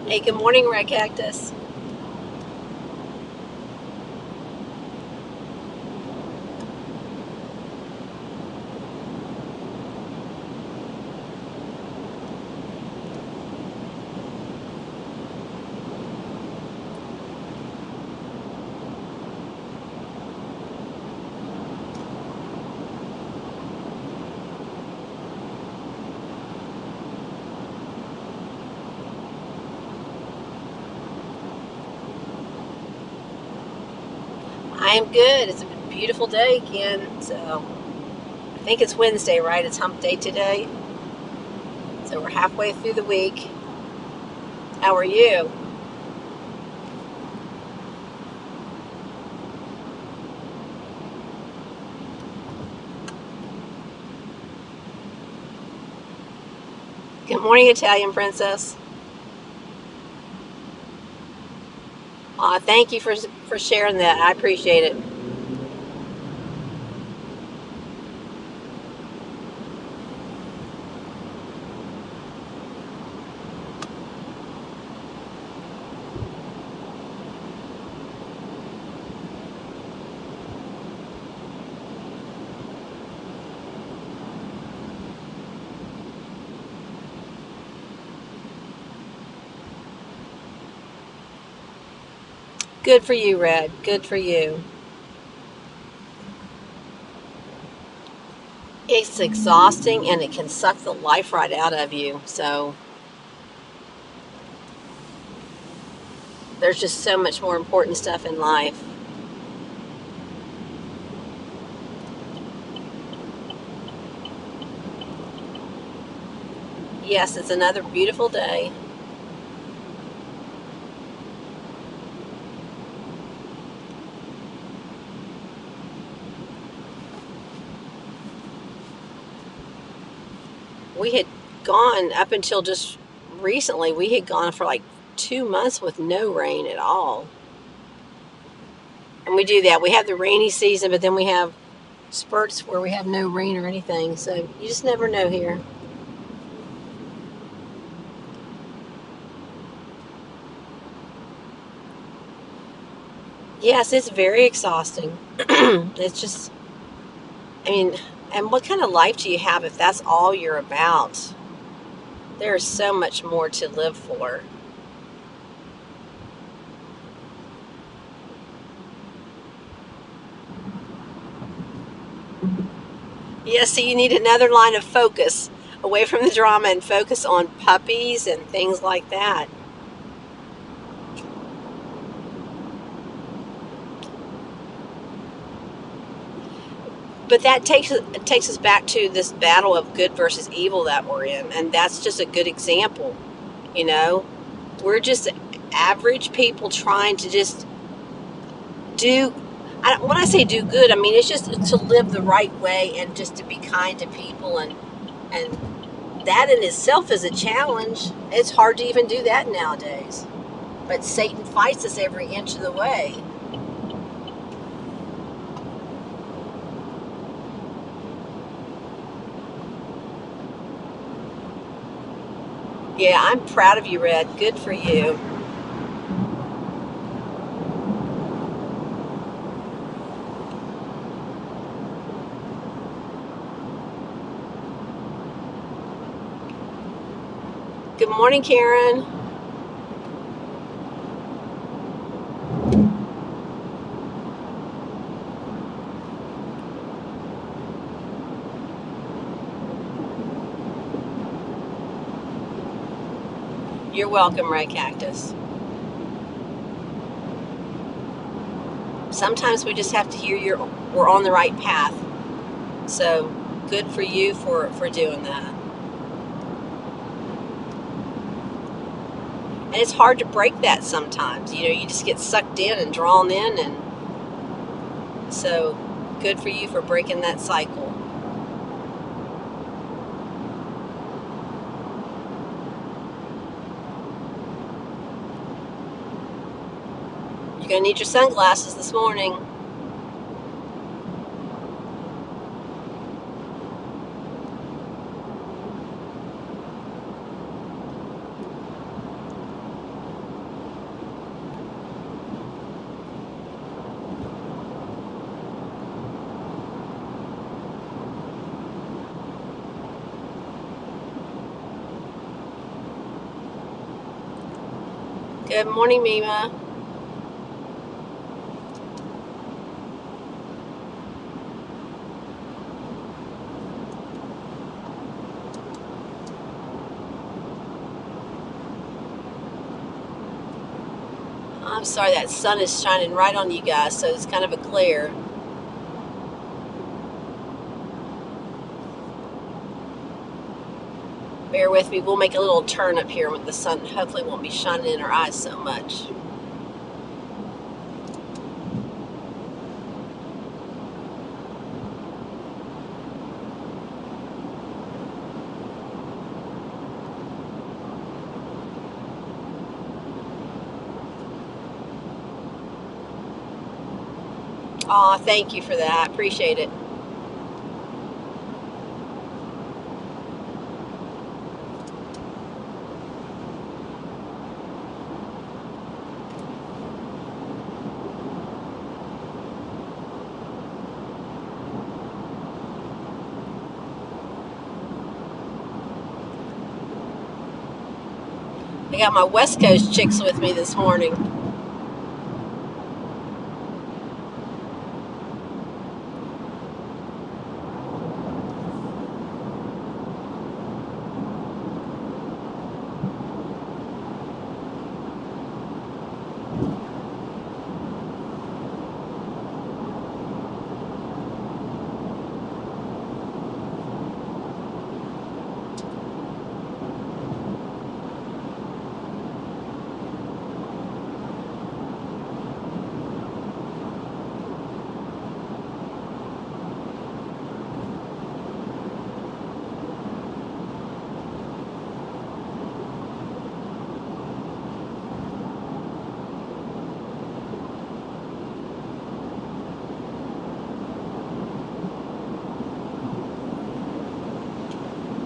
Hey, good morning, Red Cactus. I am good. It's a beautiful day again. So I think it's Wednesday, right? It's hump day today. So we're halfway through the week. How are you? Good morning, Italian Princess. Thank you for sharing that. I appreciate it. Good for you, Red. Good for you. It's exhausting and it can suck the life right out of you. So there's just so much more important stuff in life. Yes, it's another beautiful day. We had gone up until just recently, we had gone for like 2 months with no rain at all. And we do that. We have the rainy season, but then we have spurts where we have no rain or anything. So you just never know here. Yes, it's very exhausting. It's just, I mean, and what kind of life do you have if that's all you're about? There's so much more to live for. Yes, so you need another line of focus away from the drama and focus on puppies and things like that. But that takes us back to this battle of good versus evil that we're in, and that's just a good example. You know, we're just average people trying to just do. When I say do good, I mean it's just to live the right way and just to be kind to people, and that in itself is a challenge. It's hard to even do that nowadays. But Satan fights us every inch of the way. Yeah, I'm proud of you, Red. Good for you. Good morning, Karen. You're welcome, Red Cactus. Sometimes we just have to hear we're on the right path. So good for you for doing that. And it's hard to break that sometimes. You know, you just get sucked in and drawn in, and so good for you for breaking that cycle. You're gonna need your sunglasses this morning. Good morning, Mima. I'm sorry, that sun is shining right on you guys, so it's kind of a glare. Bear with me. We'll make a little turn up here with the sun. Hopefully won't be shining in our eyes so much. Aw, thank you for that. I appreciate it. I got my West Coast chicks with me this morning.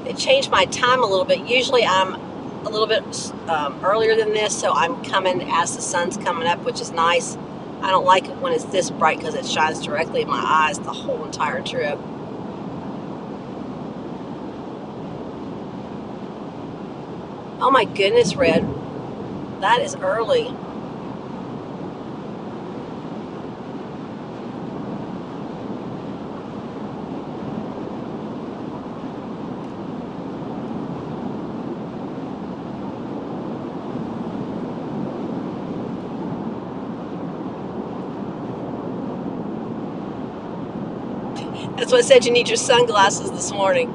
It changed my time a little bit. Usually I'm a little bit earlier than this, so I'm coming as the sun's coming up, which is nice. I don't like it when it's this bright because it shines directly in my eyes the whole entire trip. Oh my goodness, Red. That is early. That's what I said, you need your sunglasses this morning.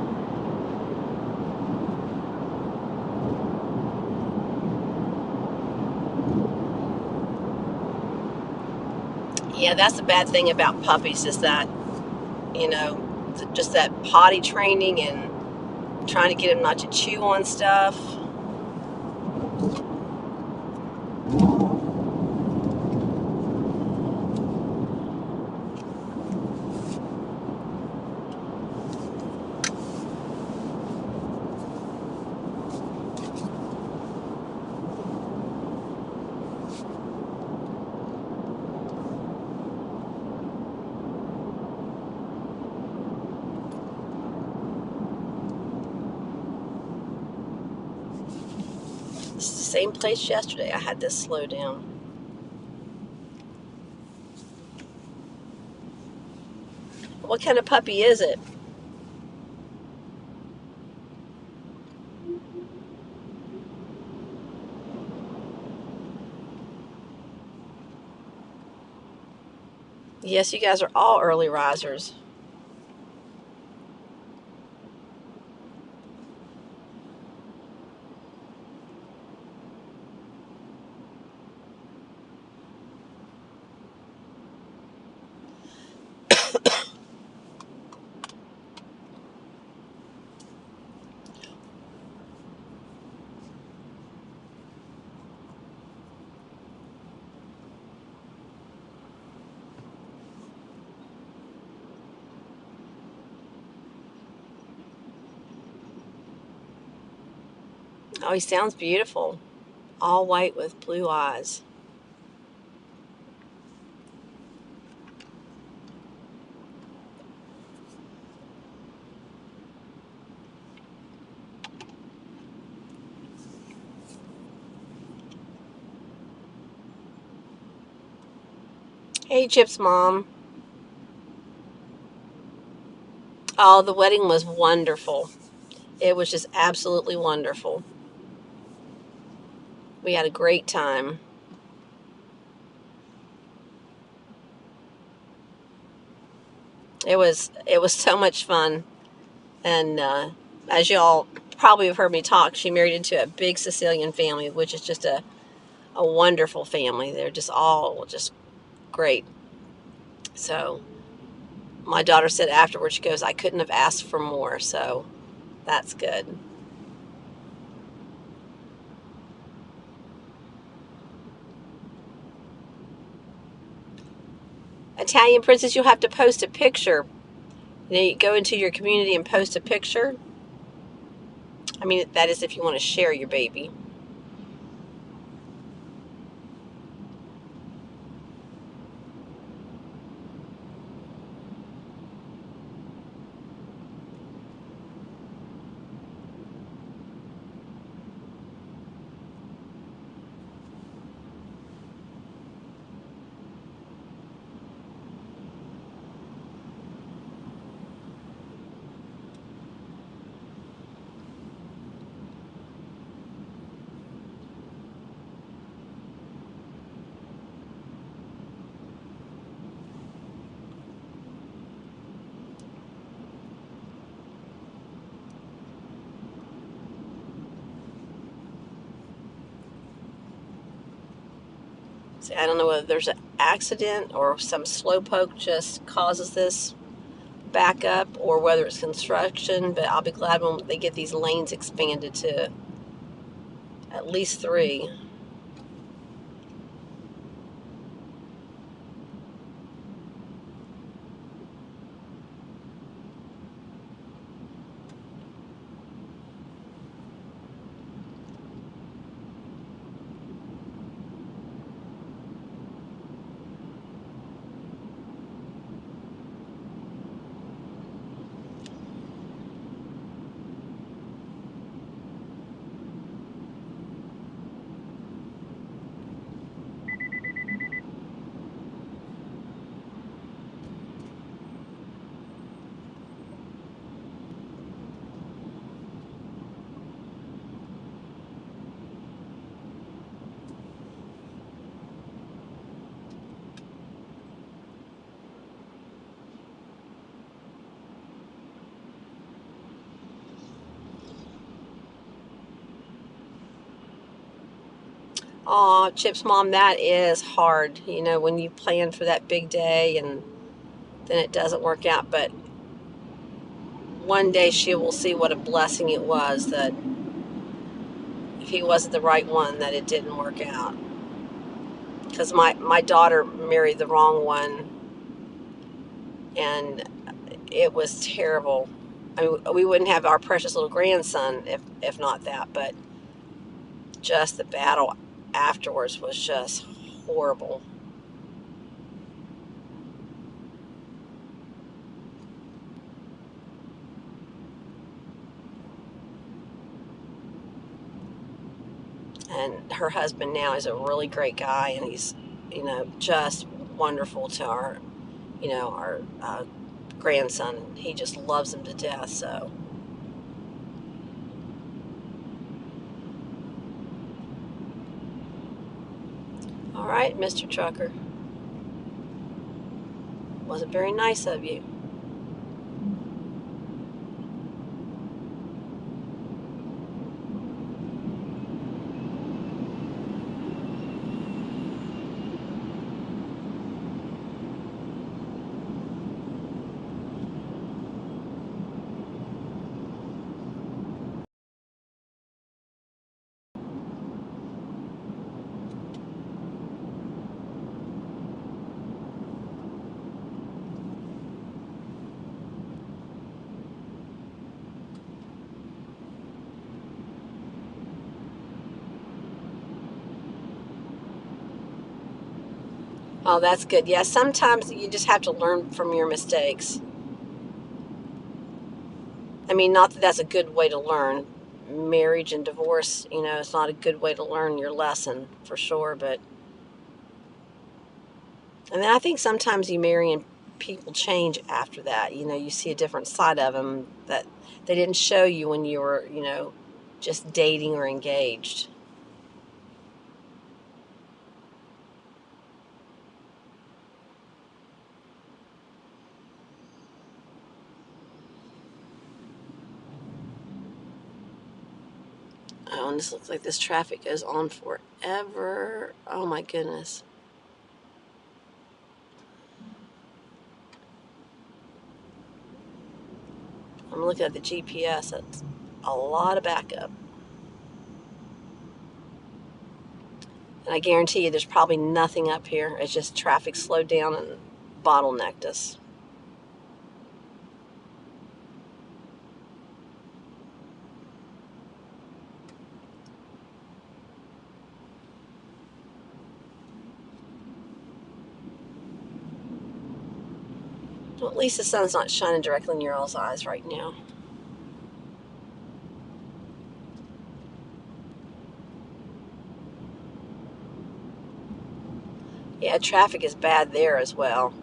Yeah, that's the bad thing about puppies is that, you know, just that potty training and trying to get them not to chew on stuff. It's the same place yesterday. I had to slow down. What kind of puppy is it? Yes, you guys are all early risers. Oh, he sounds beautiful. All white with blue eyes. Hey, Chip's mom. Oh, the wedding was wonderful. It was just absolutely wonderful. We had a great time. It was so much fun. And as y'all probably have heard me talk, she married into a big Sicilian family, which is just a wonderful family. They're just all just great. So my daughter said afterwards, she goes, I couldn't have asked for more. So that's good. Italian Princess, you'll have to post a picture. You go into your community and post a picture. I mean, that is if you want to share your baby. See, I don't know whether there's an accident or some slowpoke just causes this backup or whether it's construction, but I'll be glad when they get these lanes expanded to at least 3. Oh, Chip's mom, that is hard. When you plan for that big day and then it doesn't work out. But one day she will see what a blessing it was that if he wasn't the right one, that it didn't work out. Because my daughter married the wrong one, and it was terrible. I mean, we wouldn't have our precious little grandson if not that. But just the battle afterwards was just horrible. And her husband now is a really great guy, and he's just wonderful to our grandson. He just loves him to death. So, all right, Mr. Trucker, wasn't very nice of you. Oh, that's good. Yeah, sometimes you just have to learn from your mistakes. I mean, not that that's a good way to learn. Marriage and divorce, it's not a good way to learn your lesson for sure. But And then I think sometimes you marry and people change after that. You see a different side of them that they didn't show you when you were, just dating or engaged. Oh, and this looks like this traffic goes on forever. Oh my goodness. I'm looking at the GPS. That's a lot of backup. And I guarantee you there's probably nothing up here. It's just traffic slowed down and bottlenecked us. Well, at least the sun's not shining directly in your all's eyes right now. Yeah, traffic is bad there as well.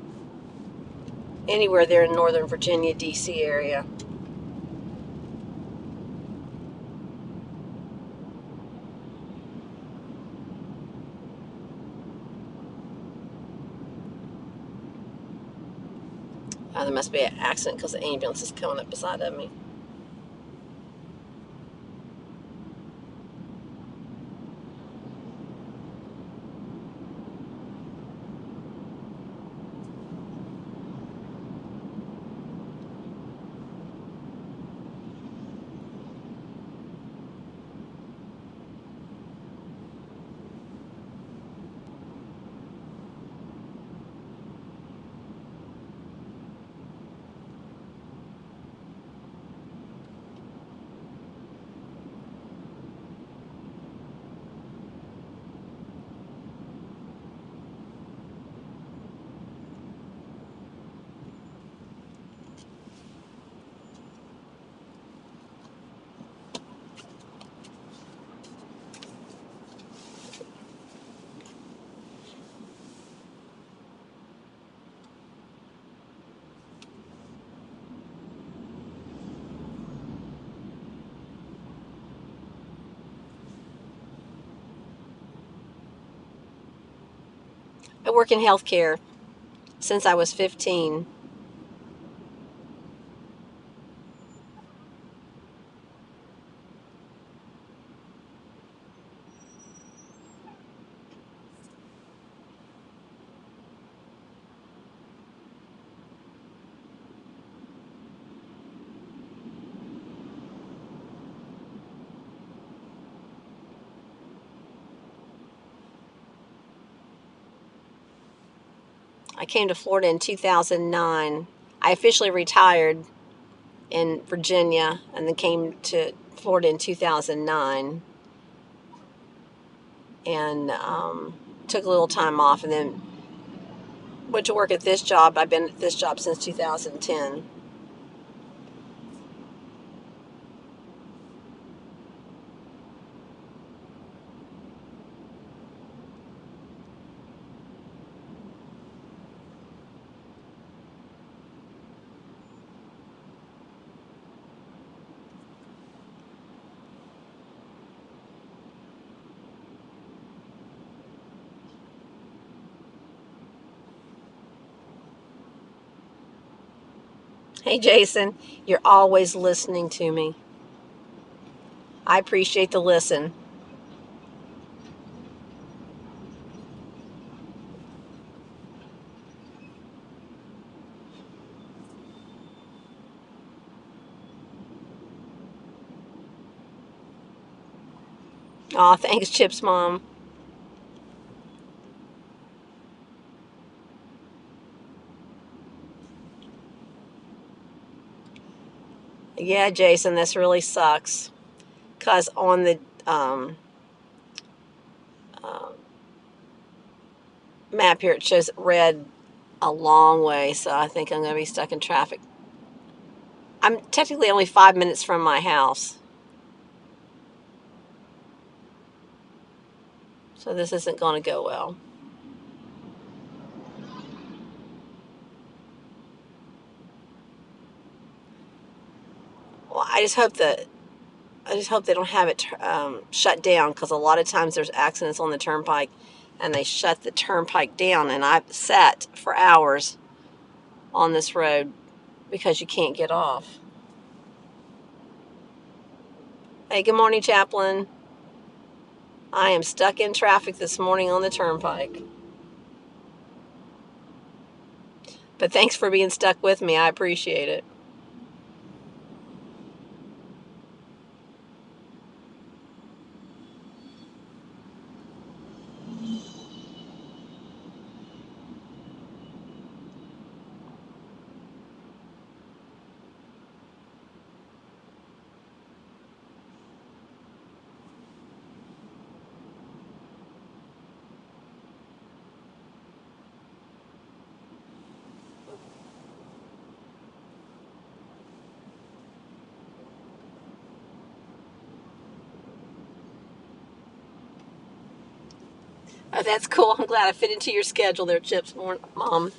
Anywhere there in Northern Virginia, D.C. area. There must be an accident because the ambulance is coming up beside of me. I work in healthcare since I was 15. I came to Florida in 2009. I officially retired in Virginia and then came to Florida in 2009 and took a little time off and then went to work at this job. I've been at this job since 2010. Hey, Jason, you're always listening to me. I appreciate the listen. Aw, thanks, Chip's mom. Yeah, Jason, this really sucks. Because on the uh, map here, it shows red a long way, so I think I'm going to be stuck in traffic. I'm technically only 5 minutes from my house, so this isn't going to go well. I just hope that I just hope they don't have it shut down, because a lot of times there's accidents on the turnpike and they shut the turnpike down, and I've sat for hours on this road because you can't get off. Hey, good morning, Chaplain. I am stuck in traffic this morning on the turnpike. But thanks for being stuck with me. I appreciate it. Oh, that's cool. I'm glad I fit into your schedule there, Chips, Mom.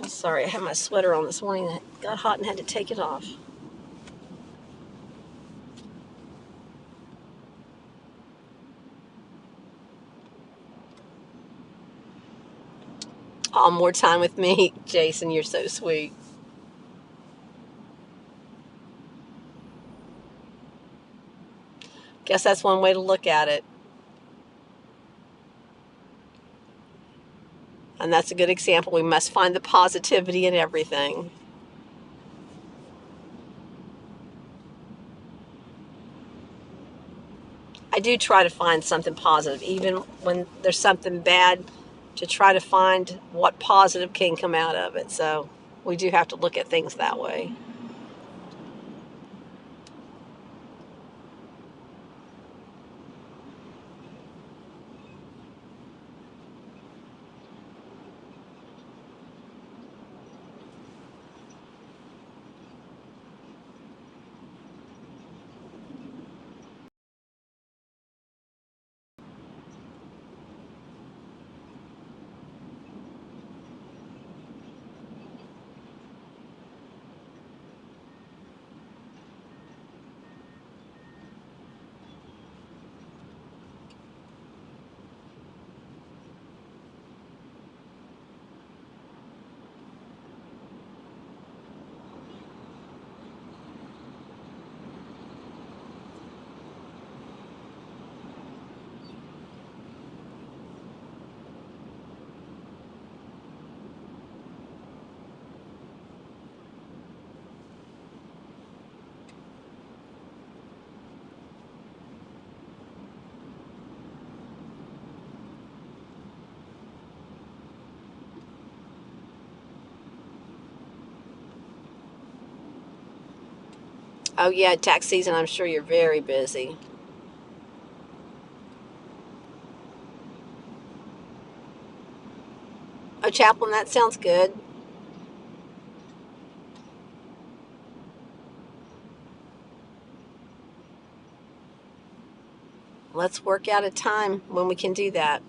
Sorry, I had my sweater on this morning that got hot and had to take it off. Oh, more time with me. Jason, you're so sweet. Guess that's one way to look at it. And that's a good example. We must find the positivity in everything. I do try to find something positive, even when there's something bad, to try to find what positive can come out of it. So we do have to look at things that way. Oh, yeah, tax season, I'm sure you're very busy. Oh, Chaplain, that sounds good. Let's work out a time when we can do that.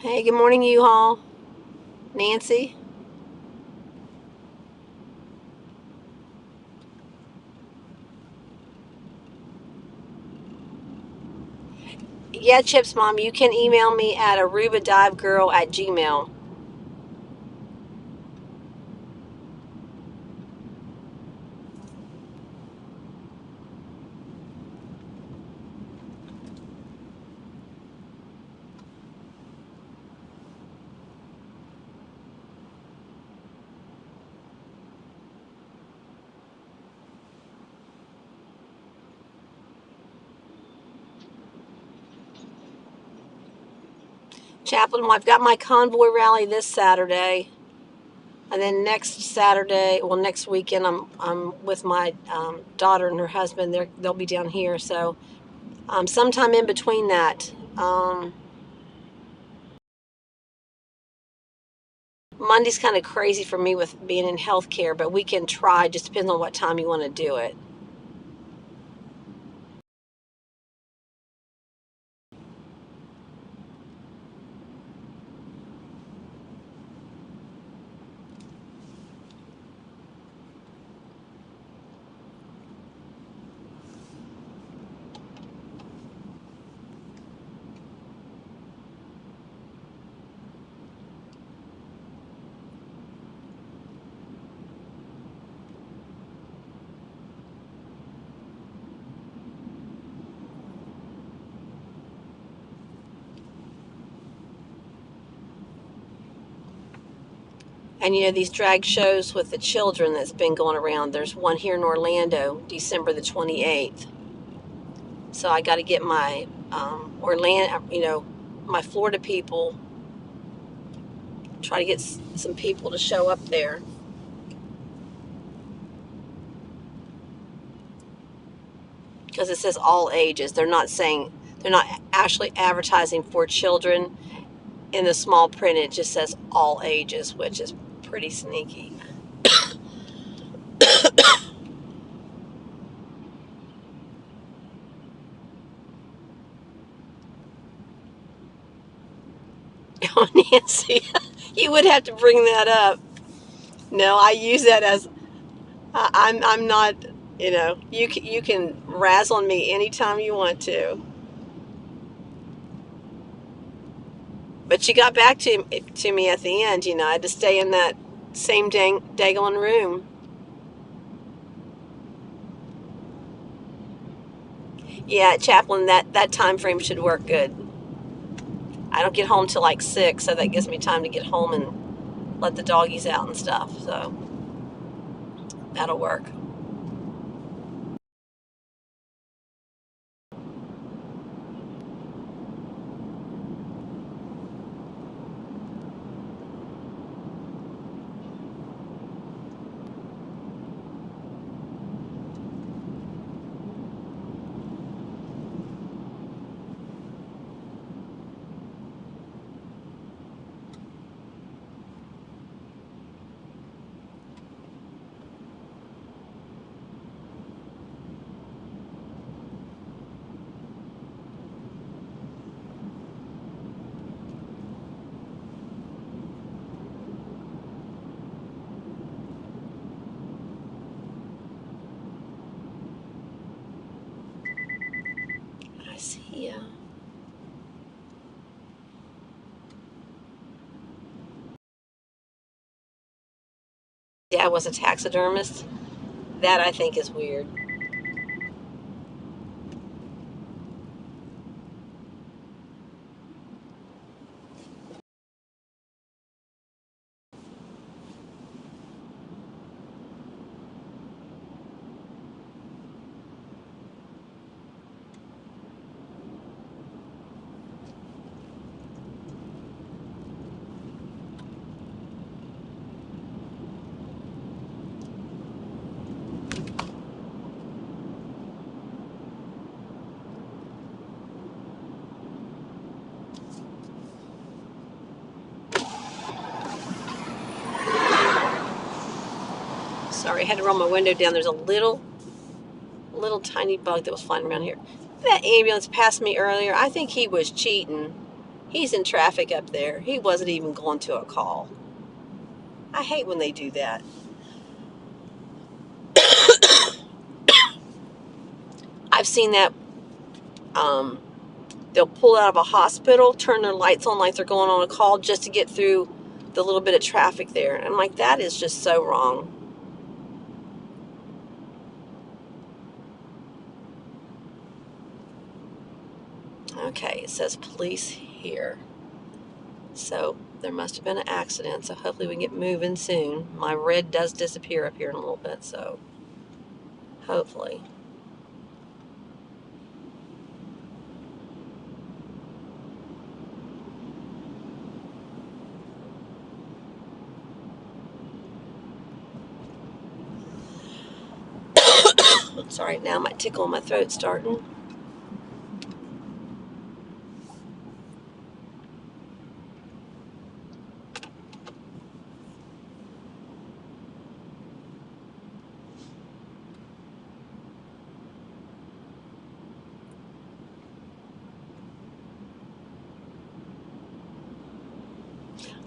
Hey, good morning, U-Haul. Nancy? Yeah, Chips, Mom, you can email me at arubadivegirl@gmail. Chaplain, well, I've got my convoy rally this Saturday, and then next Saturday, well, next weekend, I'm with my daughter and her husband. They'll be down here, so sometime in between that. Monday's kind of crazy for me with being in healthcare, but we can try. Just depends on what time you want to do it. And these drag shows with the children that's been going around. There's one here in Orlando, December the 28th. So I got to get my my Florida people, try to get some people to show up there. Because it says all ages. They're not actually advertising for children. In the small print, it just says all ages, which is pretty sneaky. Oh, Nancy, you would have to bring that up. No, I use that as I'm not. You can razzle me anytime you want to. But you got back to me at the end. I had to stay in that same daggone room. Yeah, Chaplain, that time frame should work good. I don't get home till like 6, so that gives me time to get home and let the doggies out and stuff. So that'll work. I see ya. Dad was a taxidermist. That I think is weird. Sorry, I had to roll my window down. There's a little tiny bug that was flying around here. That ambulance passed me earlier. I think he was cheating. He's in traffic up there. He wasn't even going to a call. I hate when they do that. I've seen that. They'll pull out of a hospital, turn their lights on like they're going on a call just to get through the little bit of traffic there. And I'm like, that is just so wrong. Okay, it says police here. So there must have been an accident. So hopefully we can get moving soon. My red does disappear up here in a little bit. So hopefully. Sorry, now my tickle in my throat starting.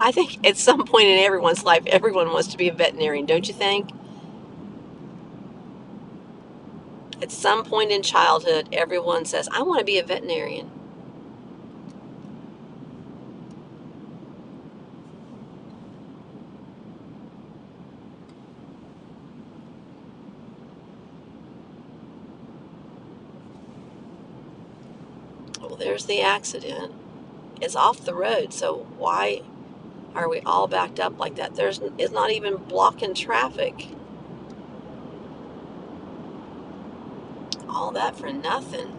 I think at some point in everyone's life, everyone wants to be a veterinarian, don't you think? At some point in childhood, everyone says, I want to be a veterinarian. Well, there's the accident. It's off the road, so why are we all backed up like that? It's not even blocking traffic. All that for nothing.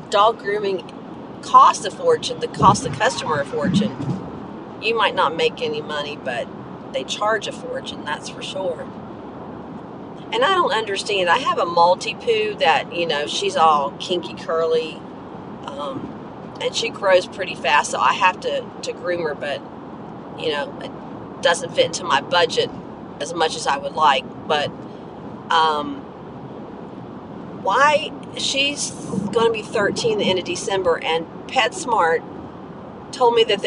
Dog grooming costs a fortune, that costs the customer a fortune. You might not make any money, but they charge a fortune, that's for sure. And I don't understand. I have a Maltipoo that, she's all kinky curly, and she grows pretty fast, so I have to groom her, but, it doesn't fit into my budget as much as I would like. But why she's going to be 13 the end of December, and PetSmart told me that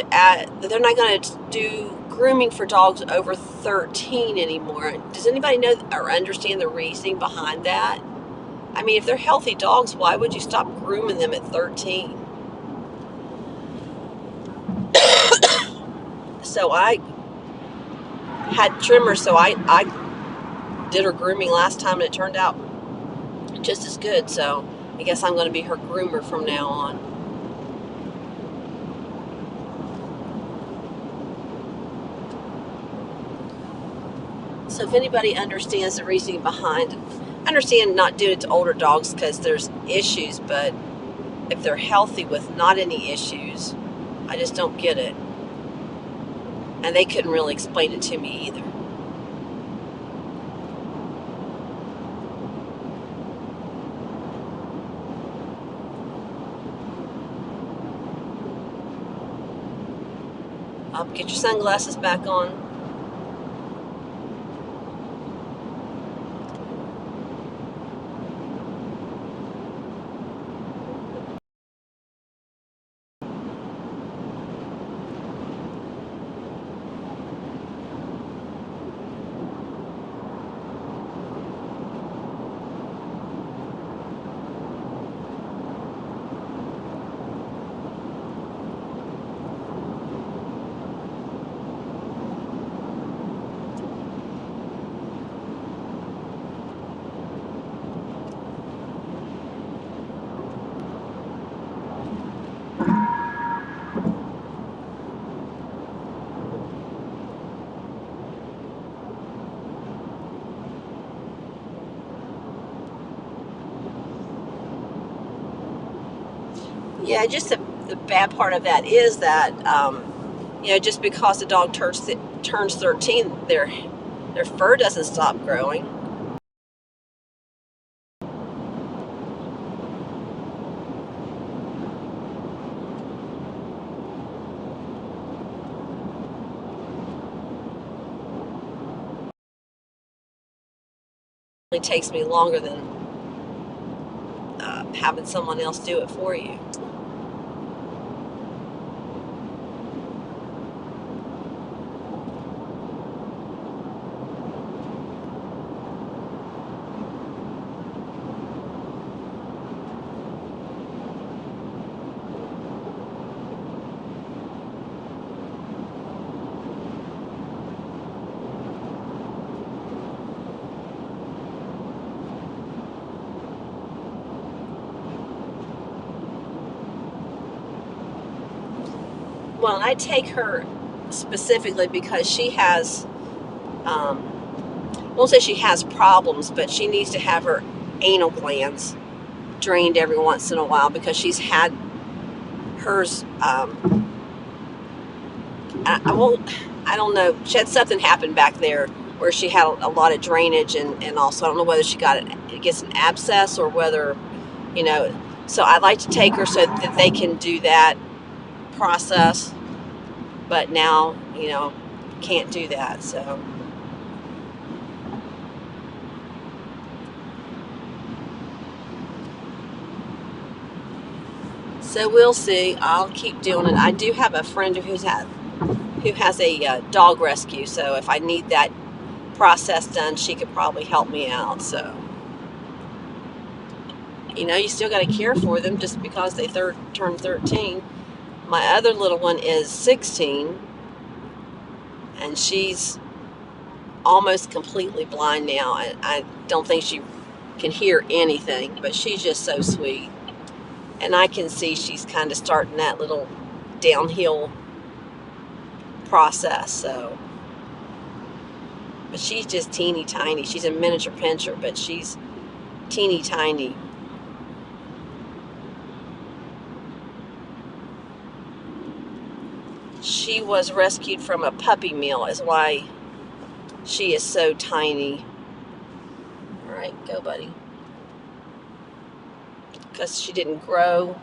they're not going to do grooming for dogs over 13 anymore. Does anybody know or understand the reasoning behind that? I mean, if they're healthy dogs, why would you stop grooming them at 13? So I had trimmers, so I did her grooming last time, and it turned out just as good. So I guess I'm going to be her groomer from now on. So if anybody understands the reasoning behind it, I understand not doing it to older dogs because there's issues, but if they're healthy with not any issues, I just don't get it. And they couldn't really explain it to me either. Get your sunglasses back on. Yeah, just the bad part of that is that, just because the dog turns 13, their fur doesn't stop growing. takes me longer than having someone else do it for you. Well, I take her specifically because she has, I won't say she has problems, but she needs to have her anal glands drained every once in a while because she's had hers. I don't know. She had something happen back there where she had a lot of drainage, and also I don't know whether she it gets an abscess or whether, you know. So I like to take her so that they can do that process, but now, can't do that. So we'll see. I'll keep doing it. I do have a friend who has a dog rescue, so if I need that process done, she could probably help me out. So, you still got to care for them just because they turn 13. My other little one is 16, and she's almost completely blind now. I don't think she can hear anything, but she's just so sweet. And I can see she's kind of starting that little downhill process. So, but she's just teeny tiny. She's a miniature pinscher, but she's teeny tiny. She was rescued from a puppy mill, is why she is so tiny. All right, go, buddy. Because she didn't grow,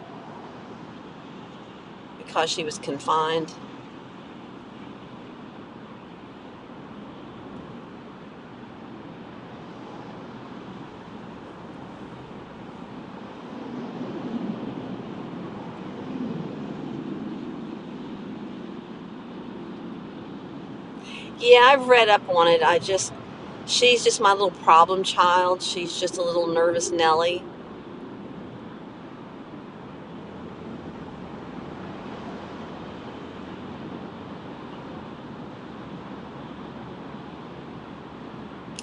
because she was confined. Yeah, I've read up on it. She's just my little problem child. She's just a little nervous Nelly.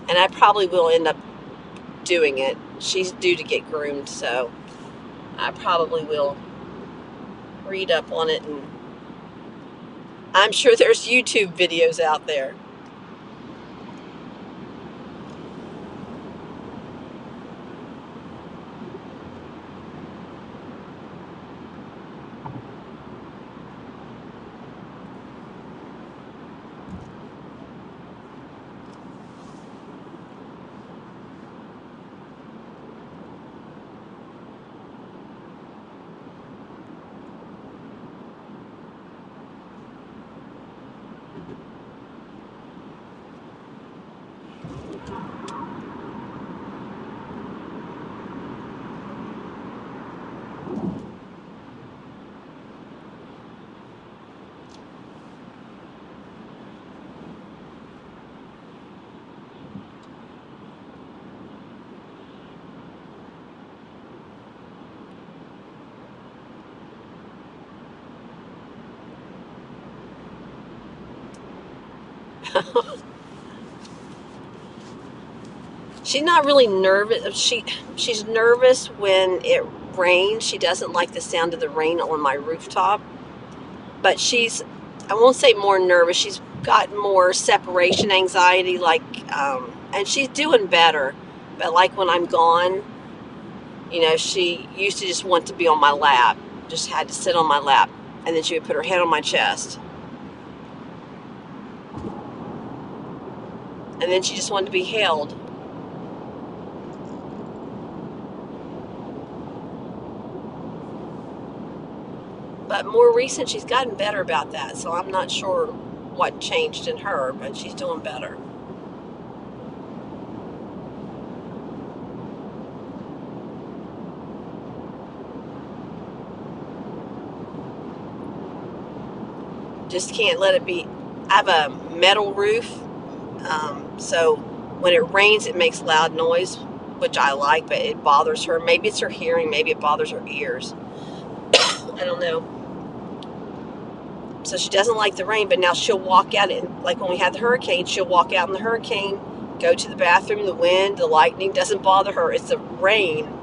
And I probably will end up doing it. She's due to get groomed, so I probably will read up on it, and I'm sure there's YouTube videos out there. She's not really nervous. She's nervous when it rains. She doesn't like the sound of the rain on my rooftop. But I won't say more nervous. She's got more separation anxiety, and she's doing better. But like when I'm gone, she used to just want to be on my lap, just had to sit on my lap, and then she would put her head on my chest. And then she just wanted to be held. But more recent, she's gotten better about that, so I'm not sure what changed in her, but she's doing better. Just can't let it be. I have a metal roof, so when it rains, it makes loud noise, which I like, but it bothers her. Maybe it's her hearing, maybe it bothers her ears. I don't know. So she doesn't like the rain, but now she'll walk out, and like when we had the hurricane, she'll walk out in the hurricane, go to the bathroom. The wind, the lightning doesn't bother her. It's the rain.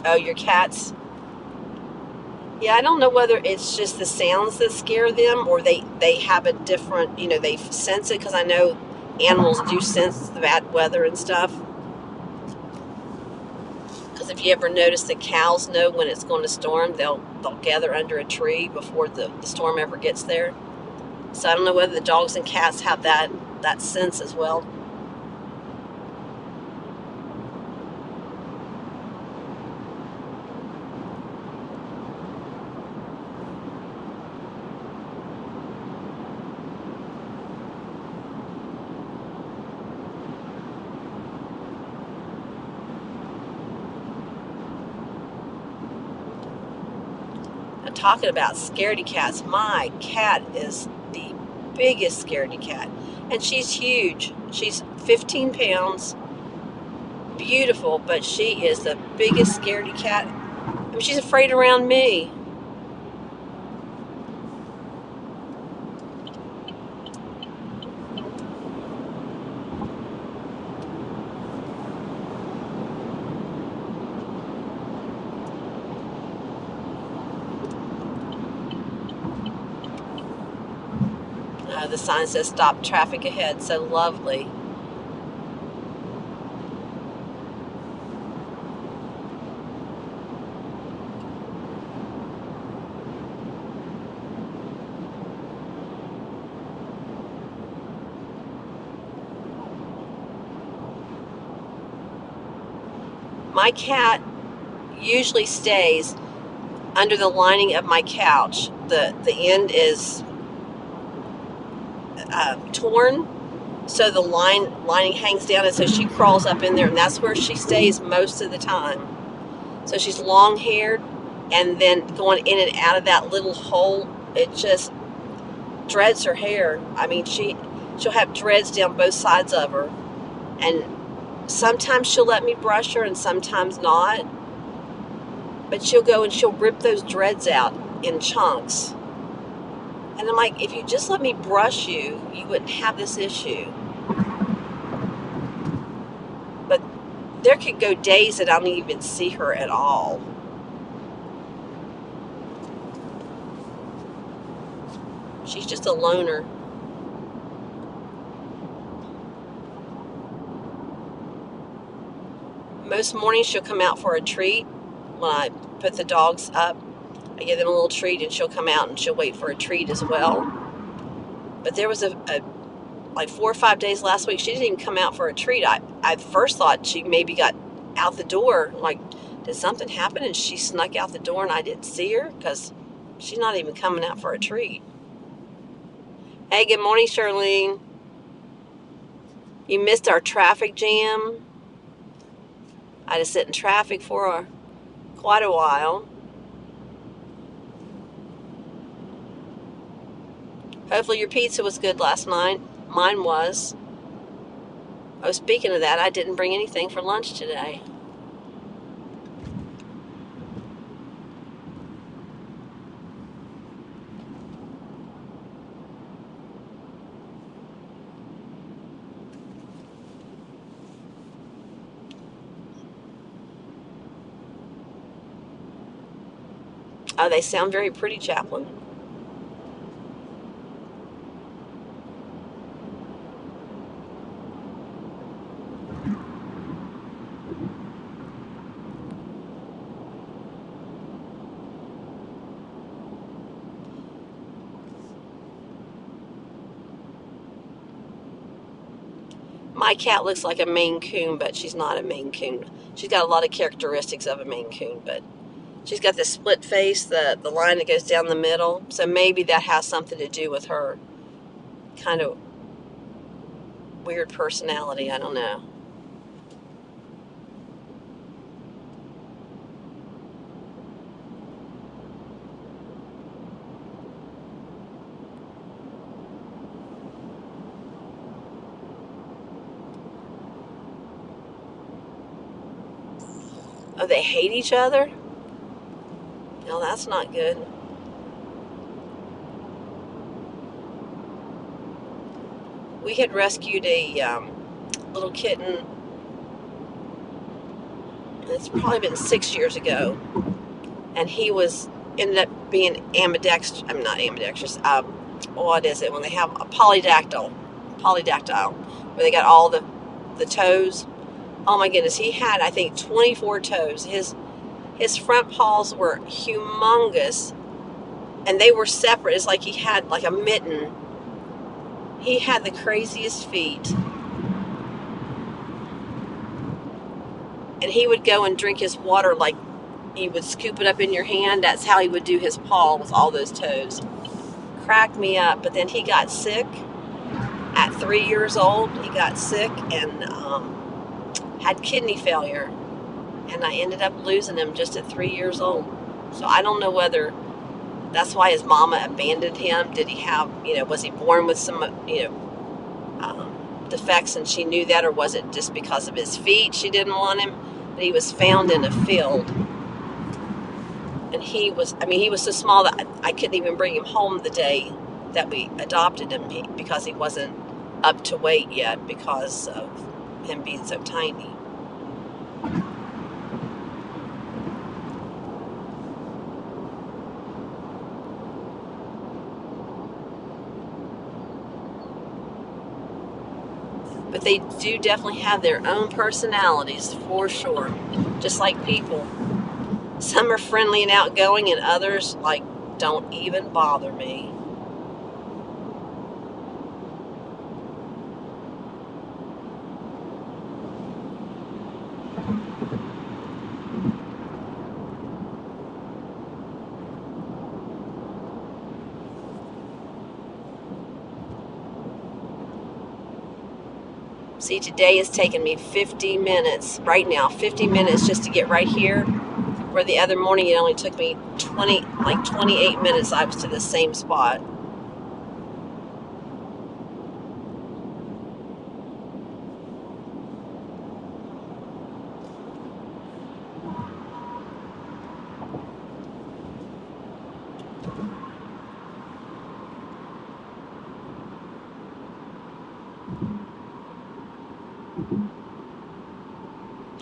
Oh, your cats. Yeah, I don't know whether it's just the sounds that scare them, or they have a different, they sense it, because I know animals do sense the bad weather and stuff. Because if you ever notice, the cows know when it's going to storm, they'll gather under a tree before the storm ever gets there. So I don't know whether the dogs and cats have that sense as well. And talking about scaredy cats, my cat is the biggest scaredy cat, and she's huge. She's 15 pounds, beautiful, but she is the biggest scaredy cat. I mean, she's afraid around me. The sign says stop traffic ahead. So lovely. My cat usually stays under the lining of my couch. The end is torn, so the lining hangs down, and so she crawls up in there, and that's where she stays most of the time. So she's long haired, and then going in and out of that little hole, it just dreads her hair. I mean, she'll have dreads down both sides of her, and sometimes she'll let me brush her, and sometimes not. But she'll go and she'll rip those dreads out in chunks. And I'm like, if you just let me brush you, you wouldn't have this issue. But there could go days that I don't even see her at all. She's just a loner. Most mornings she'll come out for a treat. When I put the dogs up, I give them a little treat, and she'll come out and she'll wait for a treat as well. But there was like 4 or 5 days last week, she didn't even come out for a treat. I first thought she maybe got out the door. Like, did something happen and she snuck out the door and I didn't see her? Because she's not even coming out for a treat. Hey, good morning, Charlene. You missed our traffic jam. I had to sit in traffic for quite a while. Hopefully your pizza was good last night. Mine was. Oh, speaking of that, I didn't bring anything for lunch today. Oh, they sound very pretty, Chaplain. My cat looks like a Maine Coon, but she's not a Maine Coon. She's got a lot of characteristics of a Maine Coon, but she's got the split face, the line that goes down the middle. So maybe that has something to do with her kind of weird personality. I don't know. Oh, they hate each other? No, that's not good. We had rescued a little kitten. It's probably been 6 years ago, and he was ended up being ambidextrous. I'm not ambidextrous. What is it when they have a polydactyl? Polydactyl, where they got all the toes. Oh my goodness, he had I think 24 toes. His front paws were humongous, and they were separate. It's like he had like a mitten. He had the craziest feet. And he would go and drink his water like you would scoop it up in your hand. That's how he would do his paw with all those toes. Cracked me up. But then he got sick at 3 years old. He got sick and had kidney failure. And I ended up losing him just at 3 years old. So I don't know whether that's why his mama abandoned him. Did he have, was he born with some, defects and she knew that, or was it just because of his feet she didn't want him? But he was found in a field, and he was so small that I couldn't even bring him home the day that we adopted him because he wasn't up to weight yet because of him being so tiny. But they do definitely have their own personalities, for sure. Just like people. Some are friendly and outgoing, and others, like, don't even bother me. See, today has taken me 50 minutes, right now, 50 minutes just to get right here. Where the other morning it only took me 28 minutes. I was to the same spot.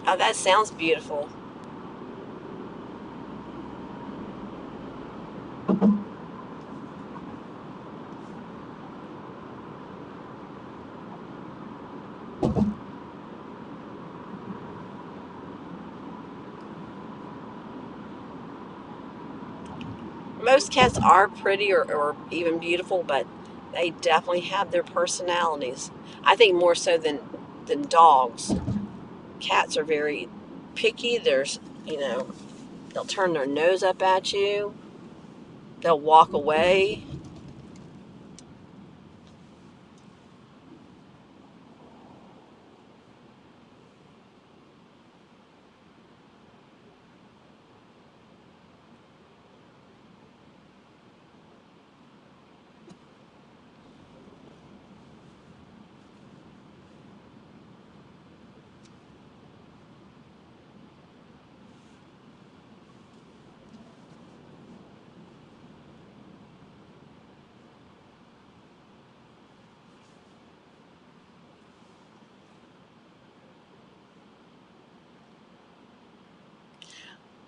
Oh, that sounds beautiful. Most cats are pretty or even beautiful, but they definitely have their personalities. I think more so than dogs. Cats are very picky. They'll turn their nose up at you. They'll walk away.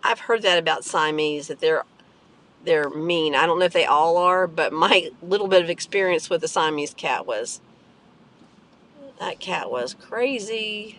I've heard that about Siamese, that they're mean. I don't know if they all are, but my little bit of experience with the Siamese cat was that cat was crazy.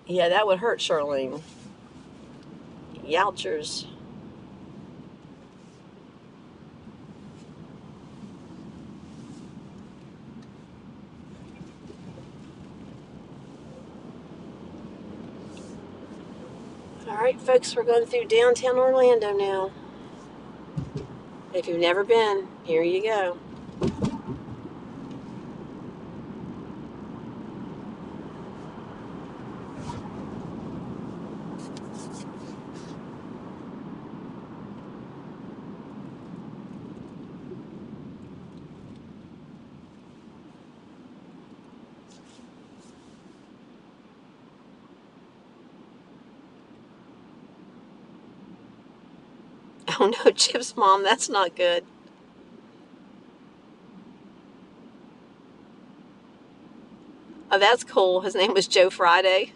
Yeah, that would hurt, Charlene. Youchers. All right, folks, we're going through downtown Orlando now. If you've never been, here you go. Oh no, Chip's mom, that's not good. Oh, that's cool. His name was Joe Friday.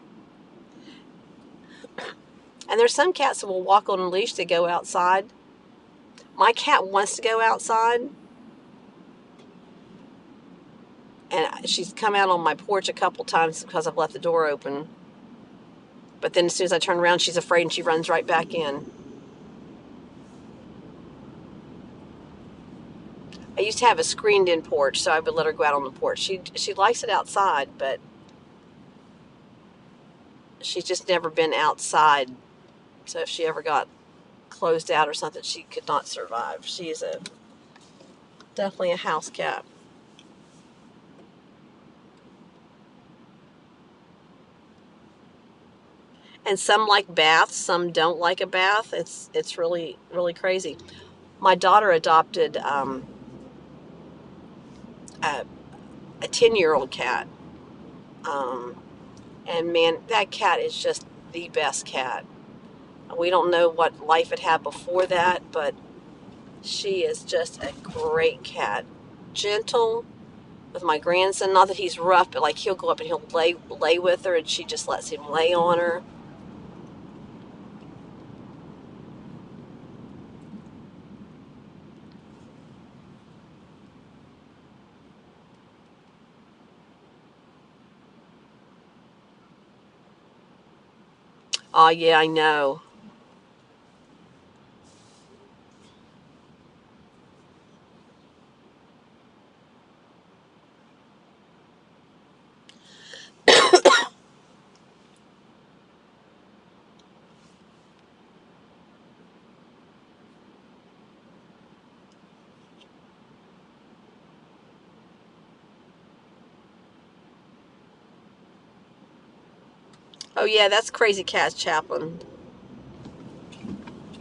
And there's some cats that will walk on a leash to go outside. My cat wants to go outside, and she's come out on my porch a couple times because I've left the door open. But then as soon as I turn around, she's afraid and she runs right back in. I used to have a screened-in porch, so I would let her go out on the porch. She likes it outside, but she's just never been outside. So if she ever got closed out or something, she could not survive. She is definitely a house cat. And some like baths, some don't like a bath. It's really crazy. My daughter adopted a 10-year-old cat, um, and man, that cat is just the best cat. We don't know what life it had before that, but she is just a great cat. Gentle with my grandson. Not that he's rough, but like he'll go up and he'll lay with her, and she just lets him lay on her. Oh yeah, I know. Oh yeah, that's crazy cats, Chaplain.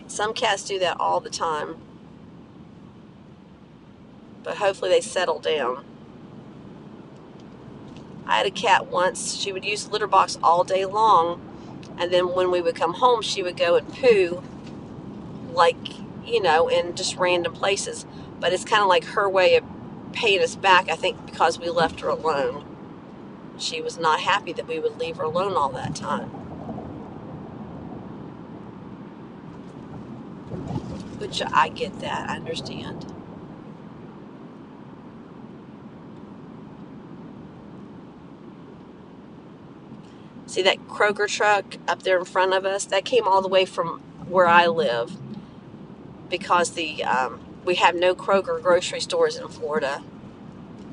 Some cats do that all the time, but hopefully they settle down. I had a cat once. She would use the litter box all day long, and then when we would come home, she would go and poo, like, in just random places. But it's kind of like her way of paying us back, I think, because we left her alone. She was not happy that we would leave her alone all that time. Which I get that. I understand. See that Kroger truck up there in front of us? That came all the way from where I live because we have no Kroger grocery stores in Florida.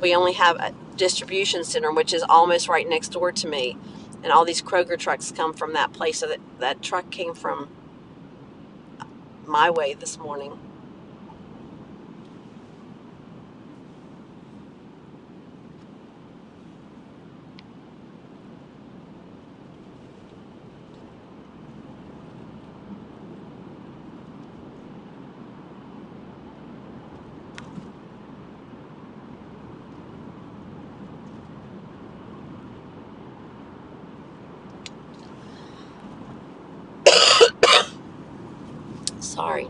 We only have a distribution center, which is almost right next door to me. And all these Kroger trucks come from that place. So that truck came from my way this morning. Sorry.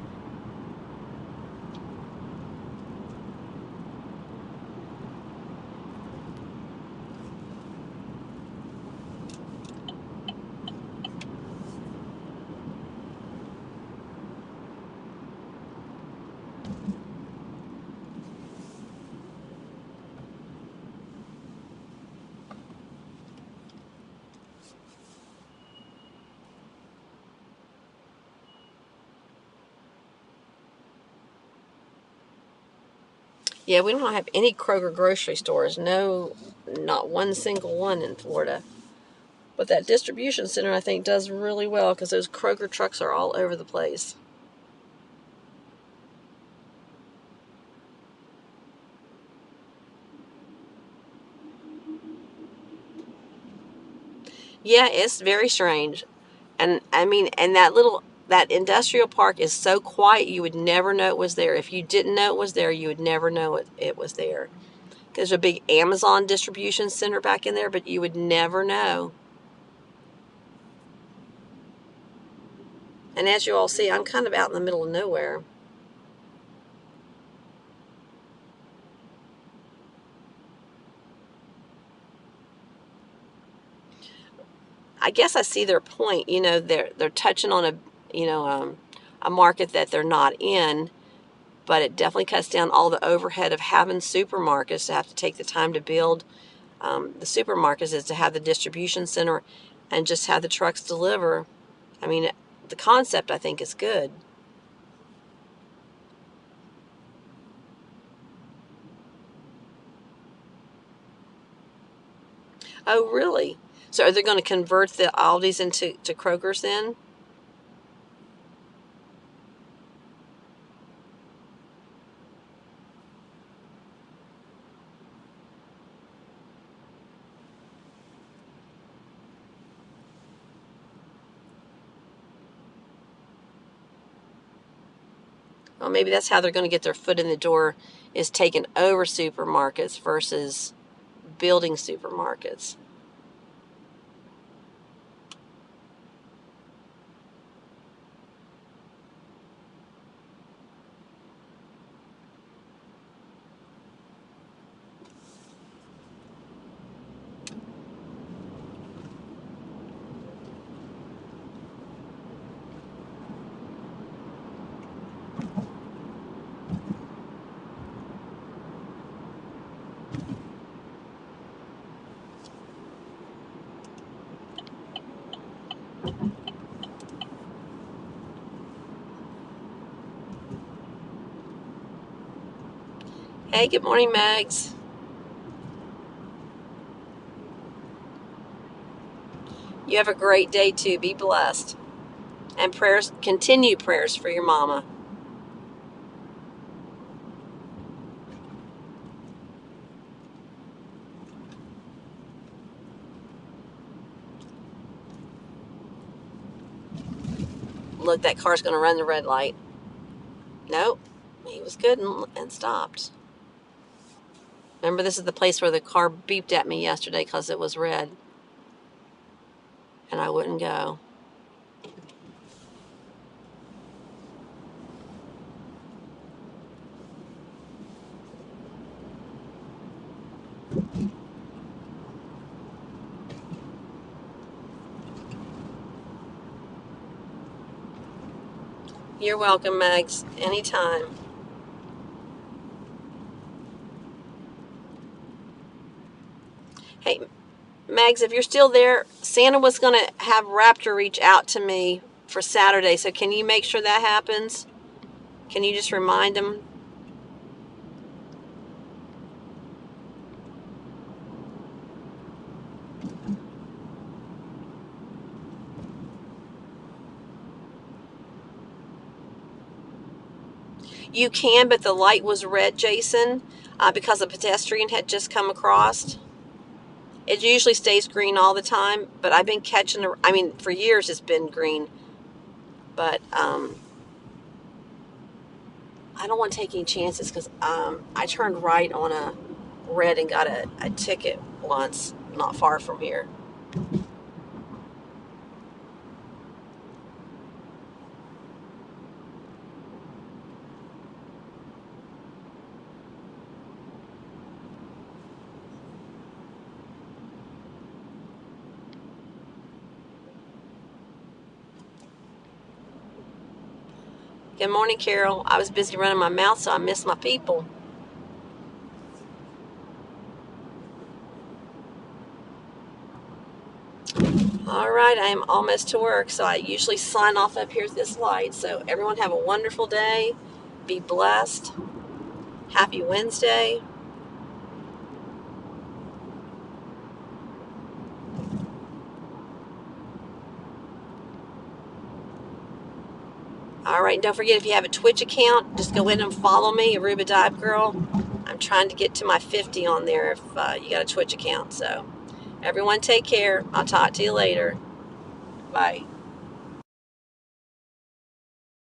Yeah, we don't have any Kroger grocery stores. No, not one single one in Florida. But that distribution center, I think, does really well because those Kroger trucks are all over the place. Yeah, it's very strange. And I mean, and that industrial park is so quiet, you would never know it was there. If you didn't know it was there, you would never know it was there. There's a big Amazon distribution center back in there, but you would never know. And as you all see, I'm kind of out in the middle of nowhere. I guess I see their point. They're touching on a market that they're not in, but it definitely cuts down all the overhead of having supermarkets to have to take the time to build the supermarkets is to have the distribution center and just have the trucks deliver. I mean, the concept I think is good. Oh, really? So are they going to convert the Aldi's into Kroger's then? Well, maybe that's how they're going to get their foot in the door, is taking over supermarkets versus building supermarkets. Hey, good morning, Mags. You have a great day too. Be blessed. And prayers, continued prayers for your mama. Look, that car's going to run the red light. Nope. He was good and stopped. Remember, this is the place where the car beeped at me yesterday because it was red. And I wouldn't go. You're welcome, Mags. Anytime. Hey, Mags, if you're still there, Santa was going to have Raptor reach out to me for Saturday. So can you make sure that happens? Can you just remind him? You can, but the light was red, Jason, because a pedestrian had just come across. It usually stays green all the time, but I've been catching I mean, for years it's been green. But I don't want to take any chances because I turned right on a red and got a ticket once, not far from here. Good morning, Carol. I was busy running my mouth, so I missed my people. All right, I am almost to work, so I usually sign off up here at this light. So everyone have a wonderful day. Be blessed. Happy Wednesday. All right, don't forget, if you have a Twitch account, just go in and follow me, Aruba Dive Girl. I'm trying to get to my 50 on there if you got a Twitch account. So everyone take care. I'll talk to you later. Bye.